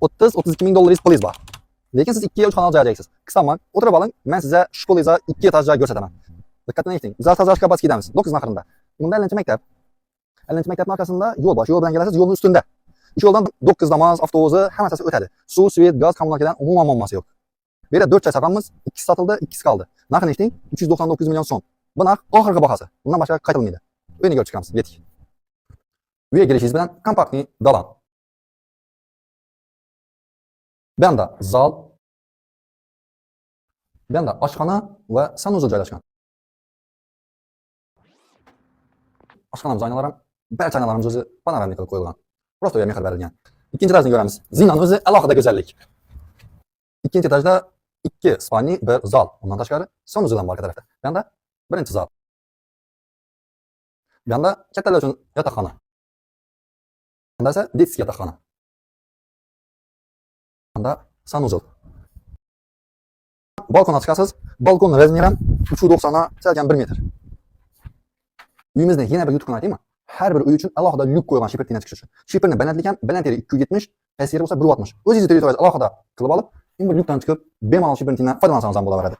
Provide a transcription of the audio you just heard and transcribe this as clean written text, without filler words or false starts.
30-32 ming dollaringiz pulingiz bor. Lekin siz 2 yil xona joylaysiz. Qisman o'tirib oling, men sizga shkolingizga 2 etaj joy ko'rsataman. Diqqatini ayting. Biz tozalash kapasitidamiz. 9 nahrida. Bunda 50-maktab. 50-maktab markasida yo'l bor. Yo'l bilan kelasiz, yo'lning ustunda. Yo'ldan 9 damas avtobusi hammasi o'tadi. Suv, svet, gaz, kommunikatsiyadan umuman muammosi yo'q. Bu yerda 4 joy saqlanmiz, 2 sotildi, 2 qoldi. Narxini eshiting, 399 million so'm. Bu narx oxirgi bahasi. Bundan boshqa qaytarilmaydi. Uyni ko'rib chiqamiz, yetik. Uyga kirishingiz bilan kompaktli dalan. Bu yerda zal, bu yerda oshxona va sanuzul joylashgan. Oshxonamiz oynalari, barcha oynalarimiz o'zi panoramik qilib qo'yilgan. Prosta uyga mehr berilgan. Ikkinchi etajni ko'ramiz. Zinaning o'zi alohida go'zallik. Ikkinchi etajda 2 spalni, 1 zal. Undan tashqari sanuzul ham bor tarafda. Bu yerda birinchi zal. Bu yerda kattalar uchun yotoqxona. Bunda esa detskiy yotoqxona. Bunda sanuzul. Balkonga chiqasiz. Balkon razmeri ham 3.90 ga salkam 1 metr. Uyimizda yana bir yutuqni aytaymi? Har bir uy uchun alohida lyuk qo'ygan shipertina chiqishi uchun. Shiperni balandligi ham balandligi 270, pasiyeri bo'lsa 160. O'zingiz territoriyangizni alohida qilib olib, bu lyukdan chiqib bemalol shipertina foydalansangiz ham bo'laveradi.